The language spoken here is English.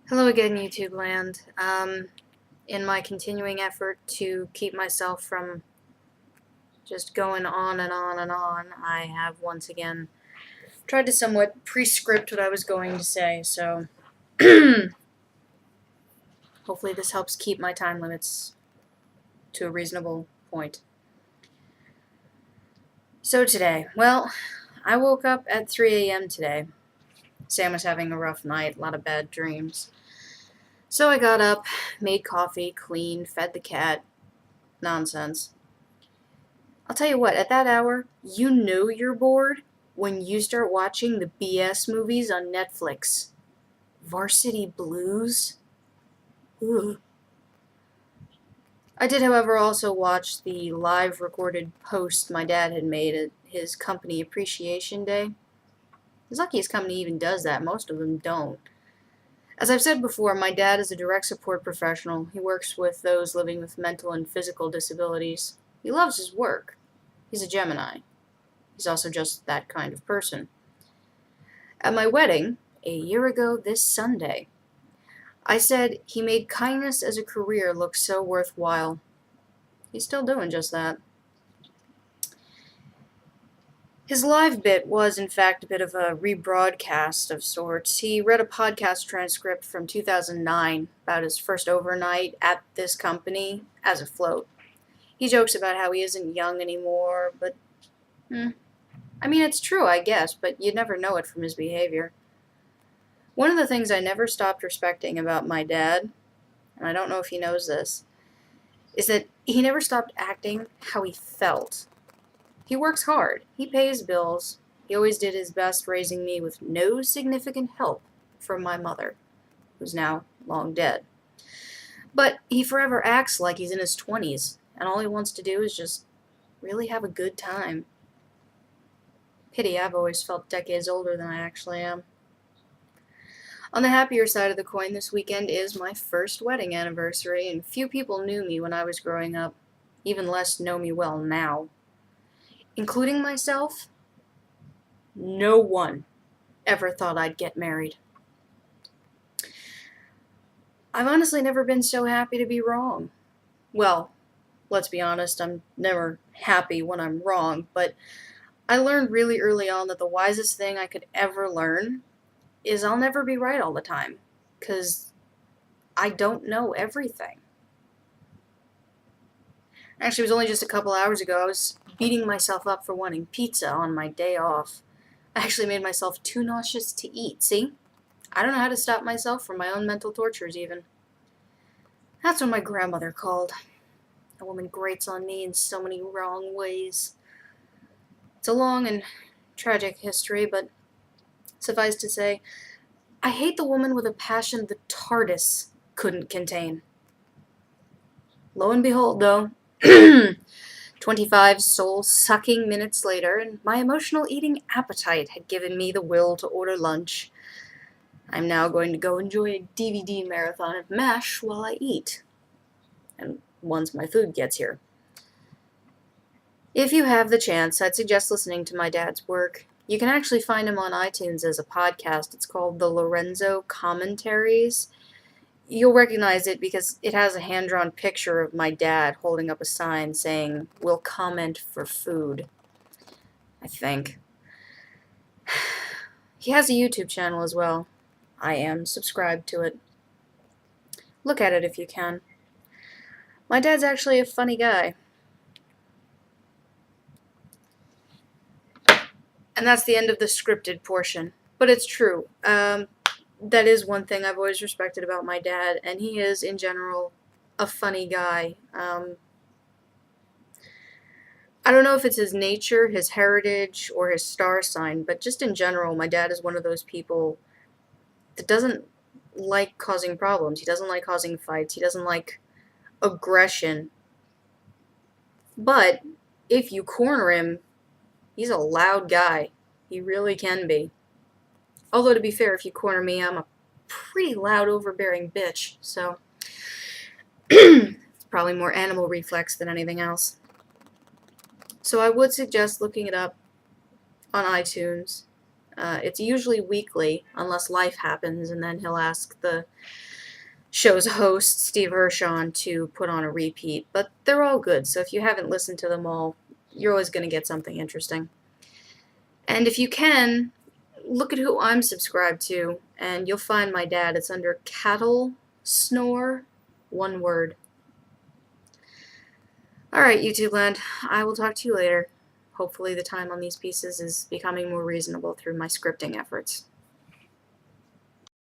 Hello again, YouTube land. In my continuing effort to keep myself from just going on and on and on, I have once again tried to somewhat pre-script what I was going to say, so hopefully this helps keep my time limits to a reasonable point. So today, well, I woke up at 3 a.m. today. Sam was having a rough night, a lot of bad dreams. So I got up, made coffee, cleaned, fed the cat. Nonsense. I'll tell you what, at that hour, you know you're bored when you start watching the BS movies on Netflix. Varsity Blues? Ugh. I did, however, also watch the live recorded post my dad had made at his company appreciation day. He's lucky his company even does that, most of them don't. As I've said before, my dad is a direct support professional. He works with those living with mental and physical disabilities. He loves his work. He's a Gemini. He's also just that kind of person. At my wedding, a year ago this Sunday, I said he made kindness as a career look so worthwhile. He's still doing just that. His live bit was, in fact, a bit of a rebroadcast of sorts. He read a podcast transcript from 2009 about his first overnight at this company as a float. He jokes about how he isn't young anymore, but, I mean, it's true, I guess, but you'd never know it from his behavior. One of the things I never stopped respecting about my dad, and I don't know if he knows this, is that he never stopped acting how he felt. He works hard. He pays bills. He always did his best raising me with no significant help from my mother, who's now long dead. But he forever acts like he's in his 20s, and all he wants to do is just really have a good time. Pity I've always felt decades older than I actually am. On the happier side of the coin, this weekend is my first wedding anniversary, and few people knew me when I was growing up. Even less know me well now. Including myself, no one ever thought I'd get married. I've honestly never been so happy to be wrong. Well, let's be honest, I'm never happy when I'm wrong, but I learned really early on that the wisest thing I could ever learn is I'll never be right all the time, 'cause I don't know everything. Actually, it was only just a couple hours ago I was beating myself up for wanting pizza on my day off. I actually made myself too nauseous to eat. See? I don't know how to stop myself from my own mental tortures, even. That's what my grandmother called. A woman grates on me in so many wrong ways. It's a long and tragic history, but suffice to say, I hate the woman with a passion the TARDIS couldn't contain. Lo and behold, though, 25 soul-sucking minutes later, and my emotional eating appetite had given me the will to order lunch. I'm now going to go enjoy a DVD marathon of MASH while I eat. And once my food gets here. If you have the chance, I'd suggest listening to my dad's work. You can actually find him on iTunes as a podcast. It's called The Lorenzo Commentaries. You'll recognize it because it has a hand-drawn picture of my dad holding up a sign saying, "We'll comment for food," I think. He has a YouTube channel as well. I am subscribed to it. Look at it if you can. My dad's actually a funny guy. And that's the end of the scripted portion. But it's true. That is one thing I've always respected about my dad, and he is, in general, a funny guy. I don't know if it's his nature, his heritage, or his star sign, but just in general, my dad is one of those people that doesn't like causing problems. He doesn't like causing fights. He doesn't like aggression. But if you corner him, he's a loud guy. He really can be. Although, to be fair, if you corner me, I'm a pretty loud, overbearing bitch, so it's probably more animal reflex than anything else. So I would suggest looking it up on iTunes. It's usually weekly, unless life happens, and then he'll ask the show's host, Steve Hirschon, to put on a repeat. But they're all good, so if you haven't listened to them all, you're always going to get something interesting. And if you can, look at who I'm subscribed to, and you'll find my dad. It's under Cattle Snore, one word. Alright, YouTube land, I will talk to you later. Hopefully the time on these pieces is becoming more reasonable through my scripting efforts.